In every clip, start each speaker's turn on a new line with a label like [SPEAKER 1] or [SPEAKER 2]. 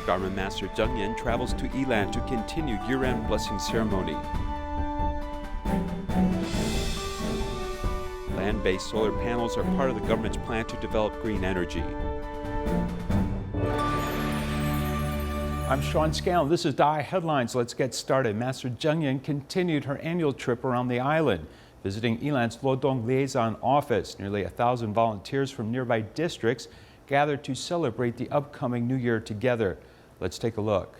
[SPEAKER 1] Dharma Master Cheng Yen travels to Yilan to continue year-end blessing ceremony. Land-based solar panels are part of the government's plan to develop green energy. I'm Sean Scanlan. This is DaAi Headlines. Let's get started. Master Cheng Yen continued her annual trip around the island, visiting Yilan's Luodong Liaison office. Nearly 1,000 volunteers from nearby districts gathered to celebrate the upcoming New Year together. Let's take a look.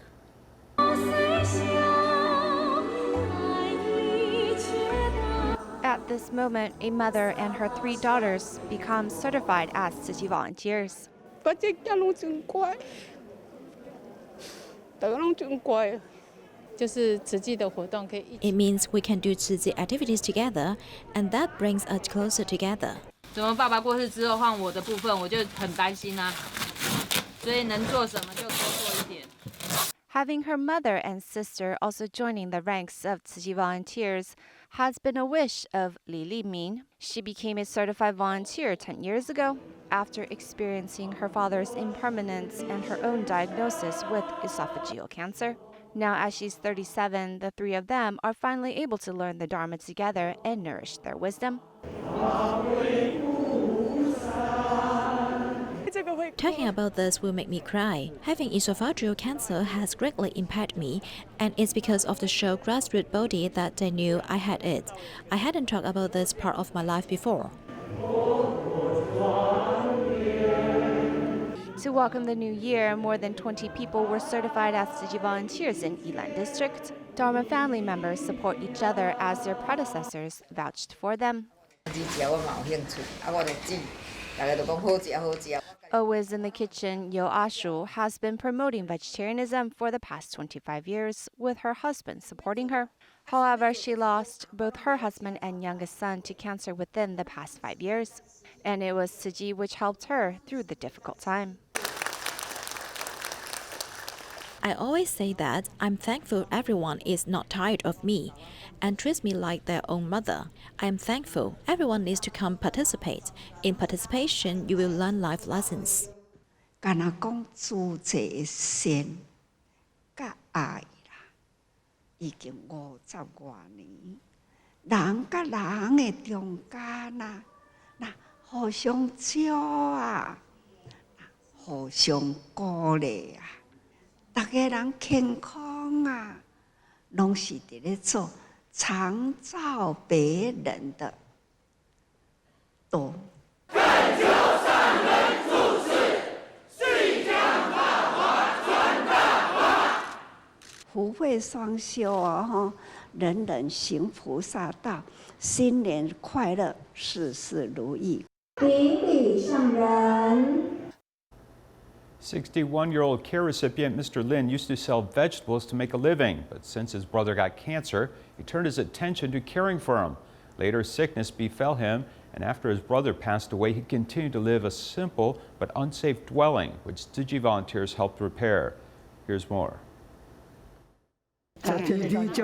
[SPEAKER 2] At this moment, a mother and her 3 daughters become certified as Tzu Chi volunteers.
[SPEAKER 3] It means we can do Tzu Chi activities together, and that brings us closer together.
[SPEAKER 4] 怎么爸爸过世之后换我的部分，我就很担心啊，所以能做什么就多做一点。
[SPEAKER 2] Having her mother and sister also joining the ranks of Tzu Chi volunteers has been a wish of Li Min. She became a certified volunteer 10 years ago after experiencing her father's impermanence and her own diagnosis with esophageal cancer. Now, as she's 37, the 3 of them are finally able to learn the Dharma together and nourish their wisdom.
[SPEAKER 3] Talking about this will make me cry. Having esophageal cancer has greatly impacted me, and it's because of the show grassroots body that they knew I had it. I hadn't talked about this part of my life before.
[SPEAKER 2] To welcome the new year, more than 20 people were certified as Tzu Chi volunteers in Yilan district. Dharma family members support each other as their predecessors vouched for them. Always in the kitchen, Yo Ashu has been promoting vegetarianism for the past 25 years, with her husband supporting her. However, she lost both her husband and youngest son to cancer within the past 5 years, and it was Tzu Chi which helped her through the difficult time.
[SPEAKER 3] I always say that I'm thankful everyone is not tired of me and treats me like their own mother. I am thankful everyone needs to come participate. In participation, you will learn life lessons.
[SPEAKER 5] 敢若讲自这善甲爱啦，已经50多年，人甲人的中间呐，那互相照啊，互相鼓励啊。 大家人健康啊，拢是伫咧做常照别人的道。更求善人处事，续将法华传大华。福慧双修啊，哈，人人行菩萨道，新年快乐，事事如意。顶礼上人。
[SPEAKER 1] 61-year-old care recipient Mr. Lin used to sell vegetables to make a living, but since his brother got cancer, he turned his attention to caring for him. Later, sickness befell him, and after his brother passed away, he continued to live a simple but unsafe dwelling, which Tzu Chi volunteers helped repair. Here's more.
[SPEAKER 2] Mr.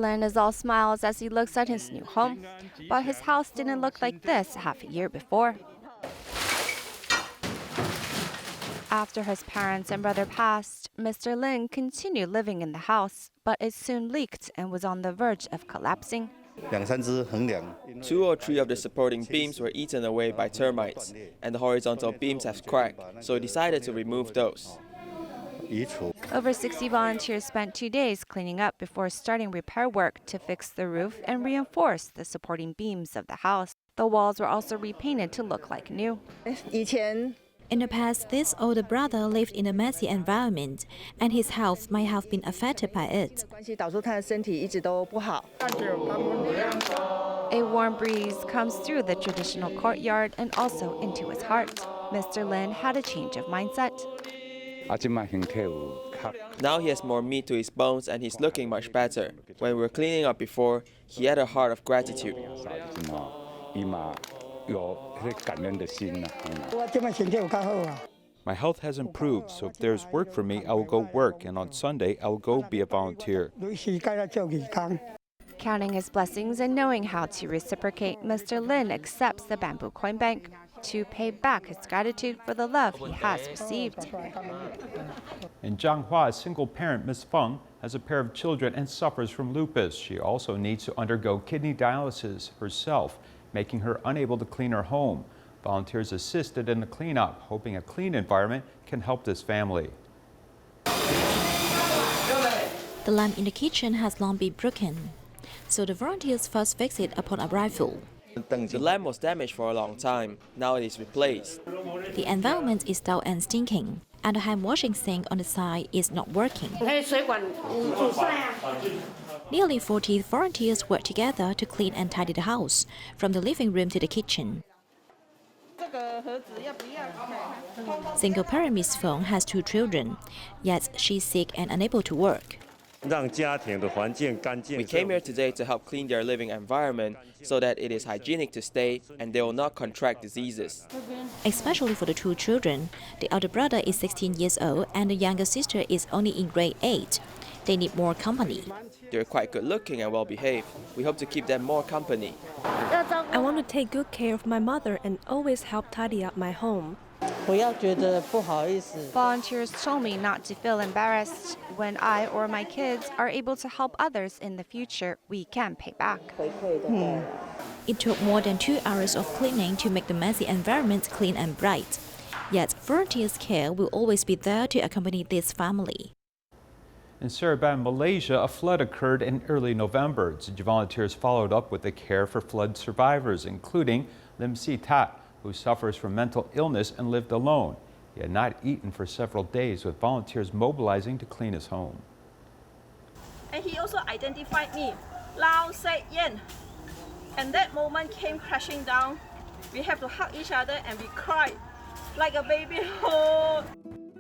[SPEAKER 2] Lin is all smiles as he looks at his new home, but his house didn't look like this half a year before. After his parents and brother passed, Mr. Lin continued living in the house, but it soon leaked and was on the verge of collapsing.
[SPEAKER 6] 2 or 3 of the supporting beams were eaten away by termites, and the horizontal beams have cracked, so he decided to remove those.
[SPEAKER 2] Over 60 volunteers spent 2 days cleaning up before starting repair work to fix the roof and reinforce the supporting beams of the house. The walls were also repainted to look like new.
[SPEAKER 3] In the past, this older brother lived in a messy environment, and his health might have been affected by it.
[SPEAKER 2] A warm breeze comes through the traditional courtyard and also into his heart. Mr. Lin had a change of mindset.
[SPEAKER 6] Now he has more meat to his bones and he's looking much better. When we were cleaning up before, he had a heart of gratitude.
[SPEAKER 1] My health has improved, so if there's work for me, I will go work, and on Sunday, I will go be a volunteer.
[SPEAKER 2] Counting his blessings and knowing how to reciprocate, Mr. Lin accepts the bamboo coin bank. to pay back his gratitude for the love he has received.
[SPEAKER 1] In Changhua, a single parent, Ms. Feng, has a pair of children and suffers from lupus. She also needs to undergo kidney dialysis herself, making her unable to clean her home. Volunteers assisted in the cleanup, hoping a clean environment can help this family.
[SPEAKER 3] The lamp in the kitchen has long been broken, so the volunteers first fix it upon arrival.
[SPEAKER 6] The lamp was damaged for a long time. Now it is replaced.
[SPEAKER 3] The environment is dull and stinking, and the hand washing sink on the side is not working. Nearly 40 volunteers work together to clean and tidy the house, from the living room to the kitchen. Single parent Ms. Feng has 2 children, yet she's sick and unable to work.
[SPEAKER 6] We came here today to help clean their living environment so that it is hygienic to stay and they will not contract diseases.
[SPEAKER 3] Especially for the 2 children, the elder brother is 16 years old and the younger sister is only in grade 8. They need more company.
[SPEAKER 6] They're quite good looking and well behaved. We hope to keep them more company.
[SPEAKER 7] I want to take good care of my mother and always help tidy up my home.
[SPEAKER 2] Volunteers told me not to feel embarrassed. When I or my kids are able to help others in the future, we can pay back.
[SPEAKER 3] It took more than 2 hours of cleaning to make the messy environment clean and bright. Yet volunteers' care will always be there to accompany this family.
[SPEAKER 1] In Seremban, Malaysia, a flood occurred in early November. Tzu Chi volunteers followed up with the care for flood survivors, including Lim Si Tat, who suffers from mental illness and lived alone. He had not eaten for several days, with volunteers mobilizing to clean his home.
[SPEAKER 8] And he also identified me, Yen. And that moment came crashing down. We have to hug each other and we cried like a baby.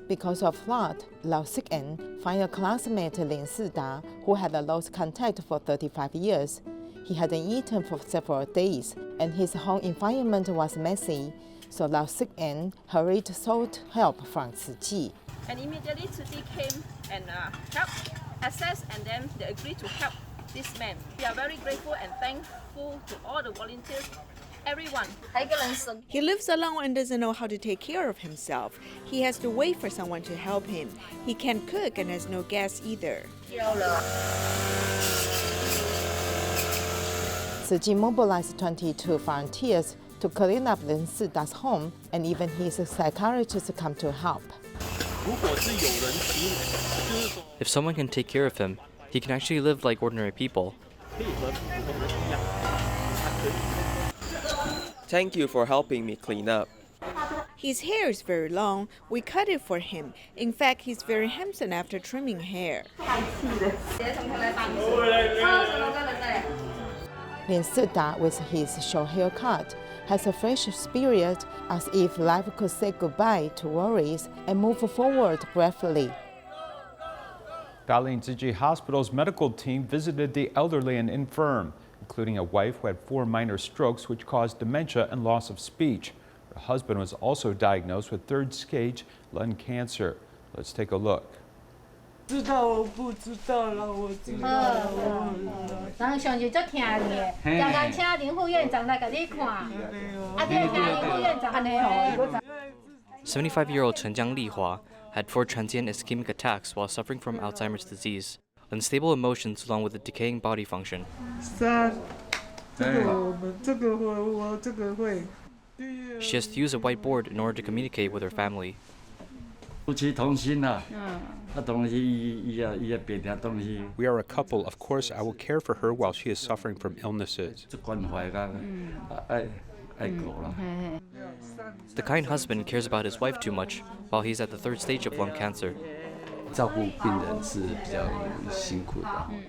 [SPEAKER 9] Because of flood, Yen found a classmate Lin Sida who had lost contact for 35 years. He hadn't eaten for several days, and his home environment was messy, so Yen hurried sought help from Tzu Chi.
[SPEAKER 8] And immediately Tzu Chi came and helped, assessed, and then they agreed to help this man. We are very grateful and thankful to all the volunteers, everyone.
[SPEAKER 10] He lives alone and doesn't know how to take care of himself. He has to wait for someone to help him. He can't cook and has no gas either.
[SPEAKER 9] Tzu Chi mobilized 22 volunteers to clean up Lin Sida's home, and even his psychiatrist come to help.
[SPEAKER 11] If someone can take care of him, he can actually live like ordinary people.
[SPEAKER 6] Thank you for helping me clean up.
[SPEAKER 10] His hair is very long. We cut it for him. In fact, he's very handsome after trimming hair.
[SPEAKER 9] Lin Sida, with his short haircut, has a fresh spirit, as if life could say goodbye to worries and move forward gratefully.
[SPEAKER 1] Dalian Tzu Chi Hospital's medical team visited the elderly and infirm, including a wife who had 4 minor strokes which caused dementia and loss of speech. Her husband was also diagnosed with 3rd-stage lung cancer. Let's take a look.
[SPEAKER 11] "75-year-old Chen Lihua had 4 transient ischemic attacks while suffering from Alzheimer's disease, unstable emotions along with a decaying body function. She has to use a whiteboard in order to communicate with her family.
[SPEAKER 1] We are a couple. Of course, I will care for her while she is suffering from illnesses."
[SPEAKER 11] The kind husband cares about his wife too much while he's at the 3rd stage of lung cancer.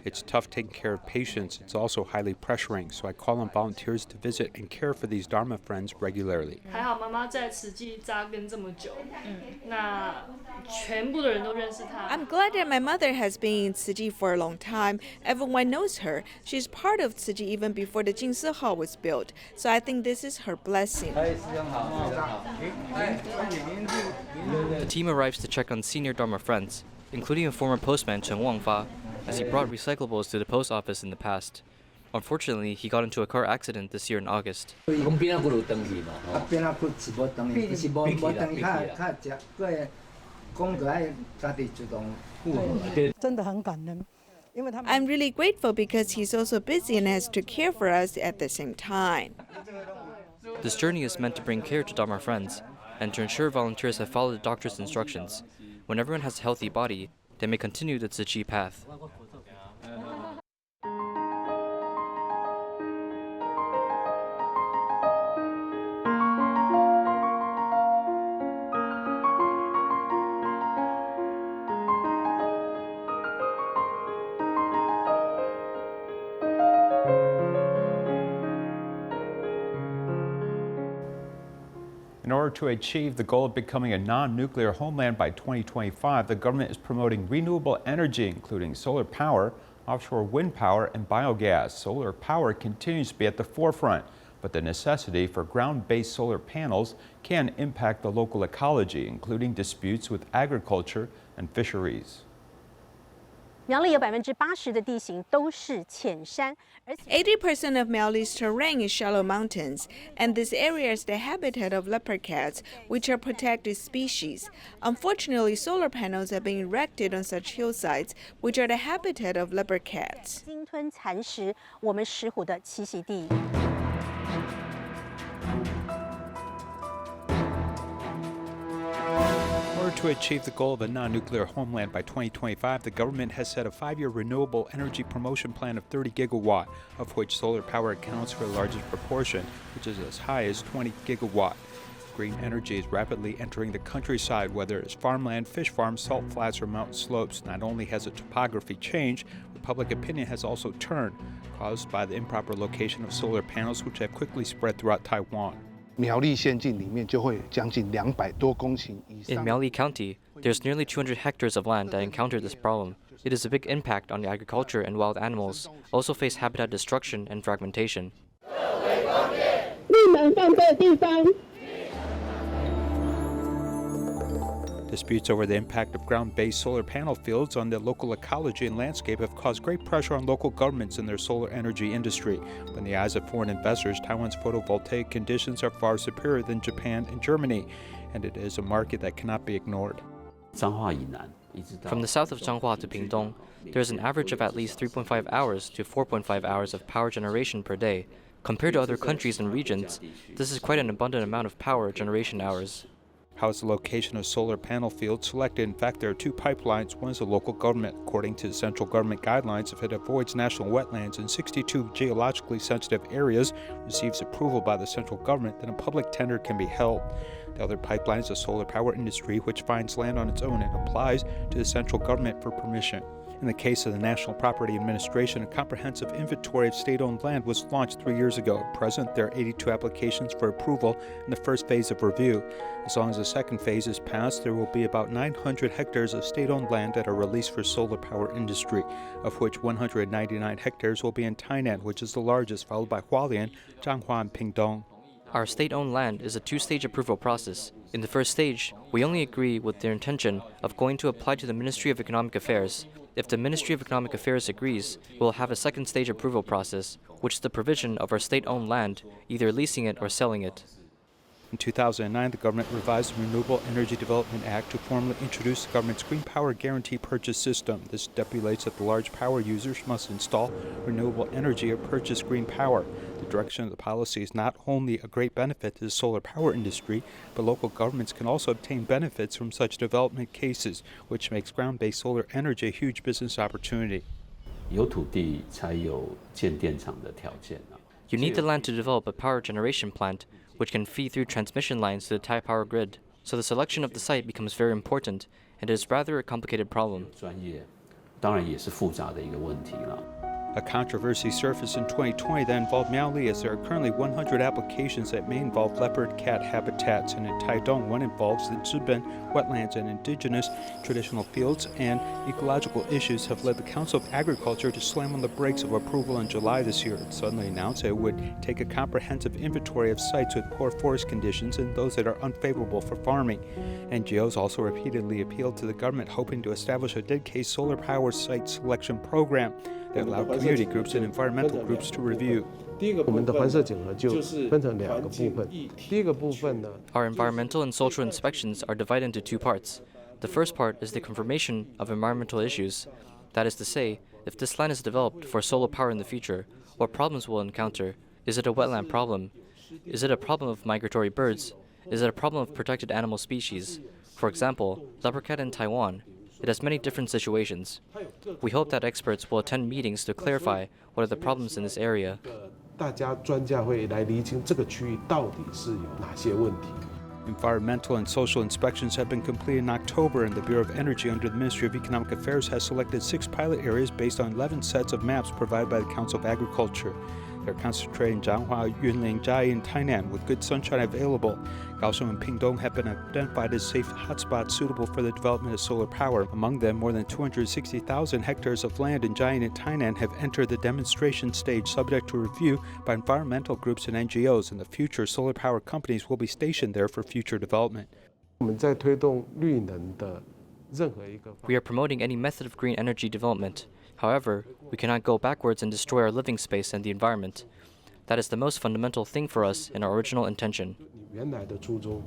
[SPEAKER 1] It's tough taking care of patients. It's also highly pressuring, so I call on volunteers to visit and care for these Dharma friends regularly.
[SPEAKER 10] I'm glad that my mother has been in Tzu Chi for a long time. Everyone knows her. She's part of Tzu Chi even before the Jingsi Hall was built. So I think this is her blessing.
[SPEAKER 11] The team arrives to check on senior Dharma friends, including a former postman Chen Wangfa, as he brought recyclables to the post office in the past. Unfortunately, he got into a car accident this year in August.
[SPEAKER 10] I'm really grateful because he's also busy and has to care for us at the same time.
[SPEAKER 11] This journey is meant to bring care to Dharma friends and to ensure volunteers have followed the doctor's instructions. When everyone has a healthy body, they may continue the Tzu Chi path.
[SPEAKER 1] In order to achieve the goal of becoming a non-nuclear homeland by 2025, the government is promoting renewable energy, including solar power, offshore wind power, and biogas. Solar power continues to be at the forefront, but the necessity for ground-based solar panels can impact the local ecology, including disputes with agriculture and fisheries.
[SPEAKER 12] 苗栗有80%的地形都是浅山，而且
[SPEAKER 10] 80% of Miaoli's terrain is shallow mountains, and this area is the habitat of leopard cats, which are protected species. Unfortunately, solar panels are being erected on such hillsides, which are the habitat of leopard cats.
[SPEAKER 12] 鲸吞蚕食我们石虎的栖息地。
[SPEAKER 1] In order to achieve the goal of a non-nuclear homeland by 2025, the government has set a 5-year renewable energy promotion plan of 30 gigawatt, of which solar power accounts for the largest proportion, which is as high as 20 gigawatt. Green energy is rapidly entering the countryside, whether it's farmland, fish farms, salt flats, or mountain slopes. Not only has the topography changed, but public opinion has also turned, caused by the improper location of solar panels, which have quickly spread throughout Taiwan.
[SPEAKER 11] In Miaoli County, there's nearly 200 hectares of land that encounter this problem. It is a big impact on the agriculture, and wild animals also face habitat destruction and fragmentation.
[SPEAKER 1] Disputes over the impact of ground-based solar panel fields on the local ecology and landscape have caused great pressure on local governments in their solar energy industry. In the eyes of foreign investors, Taiwan's photovoltaic conditions are far superior than Japan and Germany, and it is a market that cannot be ignored.
[SPEAKER 11] From the south of Changhua to Pingdong, there's an average of at least 3.5 hours to 4.5 hours of power generation per day. Compared to other countries and regions, this is quite an abundant amount of power generation hours.
[SPEAKER 1] How is the location of solar panel fields selected? In fact, there are 2 pipelines. One is the local government. According to central government guidelines, if it avoids national wetlands in 62 geologically sensitive areas, receives approval by the central government, then a public tender can be held. The other pipeline is the solar power industry, which finds land on its own and applies to the central government for permission. In the case of the National Property Administration, a comprehensive inventory of state-owned land was launched 3 years ago. At present, there are 82 applications for approval in the first phase of review. As long as the second phase is passed, there will be about 900 hectares of state-owned land that are released for solar power industry, of which 199 hectares will be in Tainan, which is the largest, followed by Hualien, Changhua, and Pingdong.
[SPEAKER 11] Our state-owned land is a 2-stage approval process. In the first stage, we only agree with their intention of going to apply to the Ministry of Economic Affairs. If the Ministry of Economic Affairs agrees, we'll have a second-stage approval process, which is the provision of our state-owned land, either leasing it or selling it.
[SPEAKER 1] In 2009, the government revised the Renewable Energy Development Act to formally introduce the government's Green Power Guarantee Purchase System. This stipulates that the large power users must install renewable energy or purchase green power. The direction of the policy is not only a great benefit to the solar power industry, but local governments can also obtain benefits from such development cases, which makes ground-based solar energy a huge business opportunity.
[SPEAKER 11] You need the land to develop a power generation plant, which can feed through transmission lines to the Thai power grid. So the selection of the site becomes very important, and it is rather a complicated problem.
[SPEAKER 1] A controversy surfaced in 2020 that involved Miaoli, as there are currently 100 applications that may involve leopard cat habitats, and in Taidong, one involves the Zhiben wetlands, and indigenous traditional fields and ecological issues have led the Council of Agriculture to slam on the brakes of approval in July this year. It suddenly announced that it would take a comprehensive inventory of sites with poor forest conditions and those that are unfavorable for farming. NGOs also repeatedly appealed to the government, hoping to establish a dedicated solar power site selection program that allowed community groups and environmental groups to review.
[SPEAKER 13] 第一个我们的环社检核就分成2个部分。第一个部分呢
[SPEAKER 11] Our environmental and social inspections are divided into 2 parts. The first part is the confirmation of environmental issues. That is to say, if this land is developed for solar power in the future, what problems will it encounter? Is it a wetland problem? Is it a problem of migratory birds? Is it a problem of protected animal species? For example, leopard cat in Taiwan. It has many different situations. We hope that experts will attend meetings to clarify what are the problems in this area.
[SPEAKER 13] 大家专家会来厘清这个区域到底是有哪些问题。
[SPEAKER 1] Environmental and social inspections have been completed in October, and the Bureau of Energy under the Ministry of Economic Affairs has selected 6 pilot areas based on 11 sets of maps provided by the Council of Agriculture. They're concentrated in Changhua, Yunlin, Jiayi, and Tainan, with good sunshine available. Kaohsiung and Pingdong have been identified as safe hotspots suitable for the development of solar power. Among them, more than 260,000 hectares of land in Jiayi and Tainan have entered the demonstration stage, subject to review by environmental groups and NGOs. In the future, solar power companies will be stationed there for future development.
[SPEAKER 13] 我们在推动绿能的任何一个。
[SPEAKER 11] We are promoting any method of green energy development. However, we cannot go backwards and destroy our living space and the environment. That is the most fundamental thing for us in our original intention.
[SPEAKER 13] 原来的初衷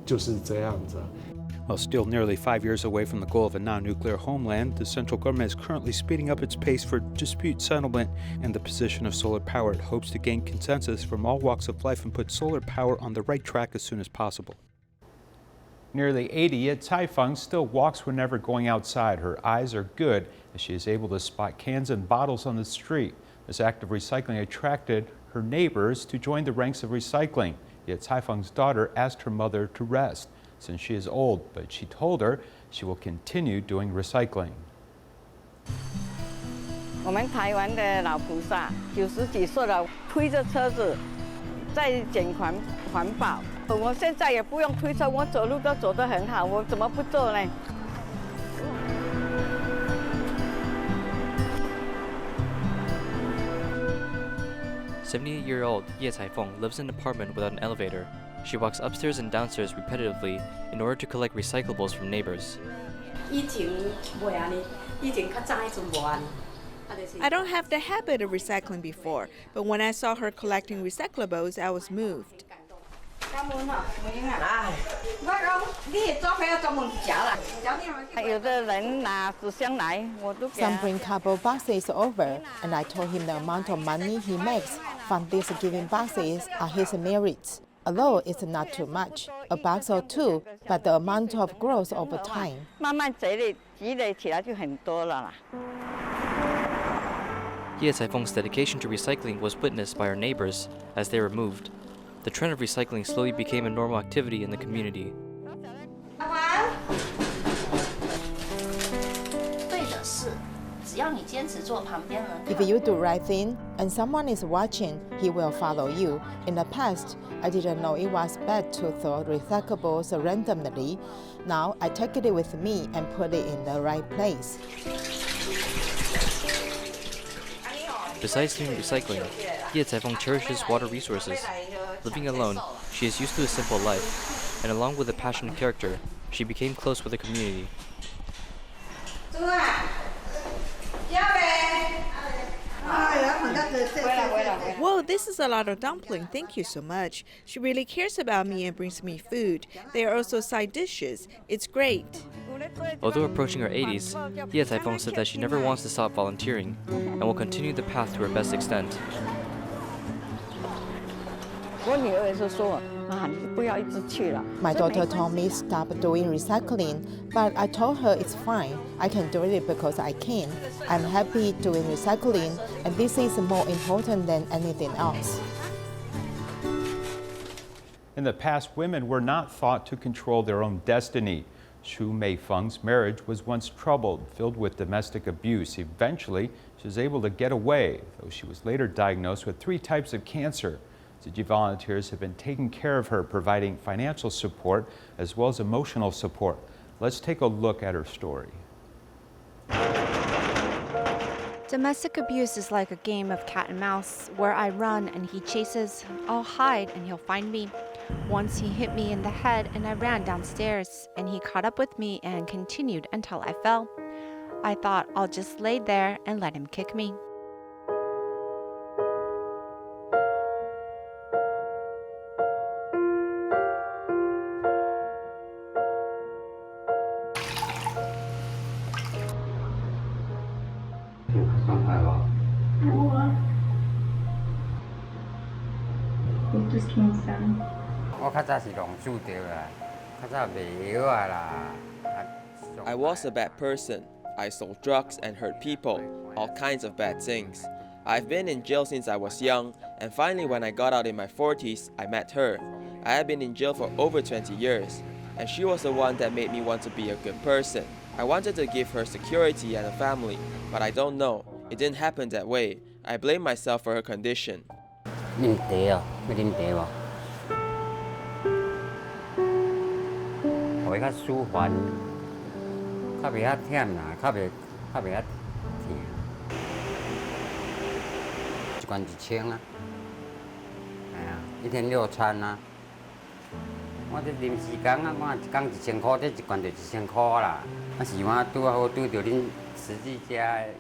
[SPEAKER 13] 就是这样子。
[SPEAKER 1] While still nearly 5 years away from the goal of a non-nuclear homeland, the central government is currently speeding up its pace for dispute settlement and the position of solar power. It hopes to gain consensus from all walks of life and put solar power on the right track as soon as possible. Nearly 80, yet Tsai Feng still walks whenever going outside. Her eyes are good as she is able to spot cans and bottles on the street. This act of recycling attracted her neighbors to join the ranks of recycling. Yet Tsai Feng's daughter asked her mother to rest since she is old, but she told her she will continue doing recycling.
[SPEAKER 14] 我们台湾的老菩萨90几岁了，推着车子在捡环保。我现在也不用推车，我走路都走得很好，我怎么不做呢？
[SPEAKER 11] 78-year-old Ye Caifeng lives in an apartment without an elevator. She walks upstairs and downstairs repetitively in order to collect recyclables from neighbors.
[SPEAKER 10] I don't have the habit of recycling before, but when I saw her collecting recyclables, I was moved.
[SPEAKER 9] Some bring cardboard boxes over, and I told him the amount of money he makes from these giving boxes are his merits. Although it's not too much, a box or 2, but the amount of growth over time.
[SPEAKER 11] Ye Caifeng's dedication to recycling was witnessed by her neighbors as they were moved. The trend of recycling slowly became a normal activity in the community.
[SPEAKER 9] If you do right thing and someone is watching, he will follow you. In the past, I didn't know it was bad to throw recyclables randomly. Now I take it with me and put it in the right place.
[SPEAKER 11] Besides doing recycling, Ye Caifeng cherishes water resources. Living alone, she is used to a simple life, and along with a passionate character, she became close with the community.
[SPEAKER 10] Whoa, this is a lot of dumpling. Thank you so much. She really cares about me and brings me food. They are also side dishes. It's great.
[SPEAKER 11] Although approaching her 80s, Ye Caifeng said that she never wants to stop volunteering and will continue the path to her best extent.
[SPEAKER 9] My daughter told me stop doing recycling, but I told her it's fine. I can do it because I can. I'm happy doing recycling, and this is more important than anything else.
[SPEAKER 1] In the past, women were not thought to control their own destiny. Shu Meifeng's marriage was once troubled, filled with domestic abuse. Eventually, she was able to get away, though she was later diagnosed with 3 types of cancer. Tzu Chi volunteers have been taking care of her, providing financial support as well as emotional support. Let's take a look at her story.
[SPEAKER 2] Domestic abuse is like a game of cat and mouse, where I run and he chases. I'll hide and he'll find me. Once he hit me in the head and I ran downstairs, and he caught up with me and continued until I fell. I thought I'll just lay there and let him kick me.
[SPEAKER 6] I was a bad person. I sold drugs and hurt people, all kinds of bad things. I've been in jail since I was young, and finally when I got out in my 40s, I met her. I had been in jail for over 20 years, and she was the one that made me want to be a good person. I wanted to give her security and a family, but I don't know. It didn't happen that way. I blame myself for her condition.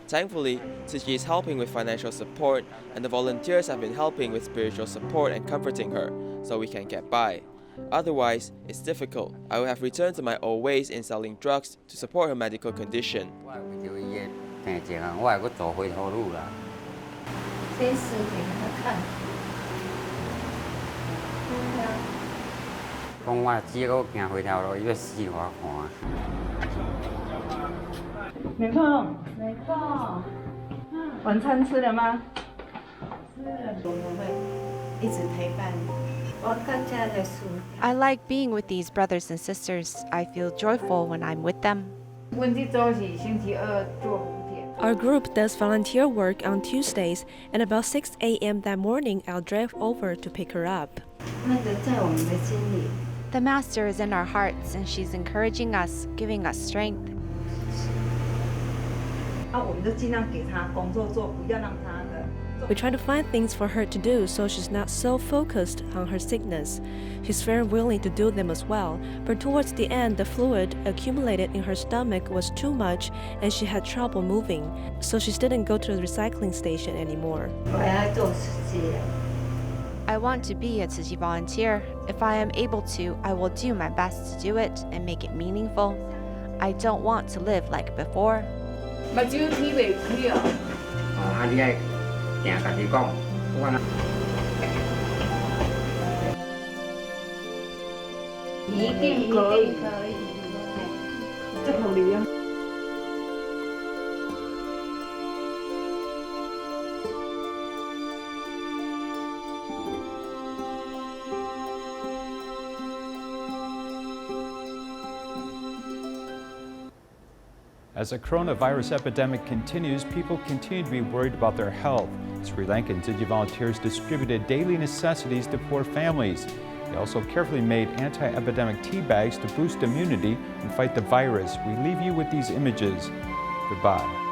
[SPEAKER 6] Thankfully, Tzu Chi is helping with financial support, and the volunteers have been helping with spiritual support and comforting her, so we can get by. Otherwise, it's difficult. I will have returned to my old ways in selling drugs to support her medical condition.
[SPEAKER 8] 美凤，晚餐吃了吗？吃了。我们会一直陪伴你。我更加的舒服。
[SPEAKER 2] I like being with these brothers and sisters. I feel joyful when I'm with them.
[SPEAKER 7] Our group does volunteer work on Tuesdays, and about 6 a.m. that morning, I'll drive over to pick her up.
[SPEAKER 2] The Master is in our hearts, and she's encouraging us, giving us strength.
[SPEAKER 7] We try to find things for her to do so she's not so focused on her sickness. She's very willing to do them as well, but towards the end, the fluid accumulated in her stomach was too much and she had trouble moving, so she didn't go to the recycling station anymore.
[SPEAKER 2] I want to be a Tzu Chi volunteer. If I am able to, I will do my best to do it and make it meaningful. I don't want to live like before.
[SPEAKER 1] As the coronavirus epidemic continues, people continue to be worried about their health. Sri Lankan Tzu Chi volunteers distributed daily necessities to poor families. They also carefully made anti-epidemic tea bags to boost immunity and fight the virus. We leave you with these images. Goodbye.